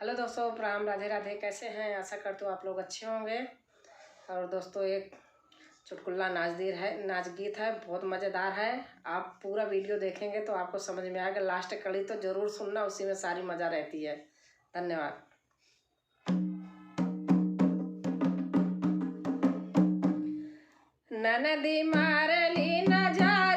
Hello दोस्तों, प्रणाम, राधे राधे। कैसे हैं? आशा करती हूँ आप लोग अच्छे होंगे। और दोस्तों, एक चुटकुला नाच गीत है, बहुत मज़ेदार है। आप पूरा वीडियो देखेंगे तो आपको समझ में आएगा। लास्ट कड़ी तो ज़रूर सुनना, उसी में सारी मज़ा रहती है। धन्यवाद। ननदी मारली न जा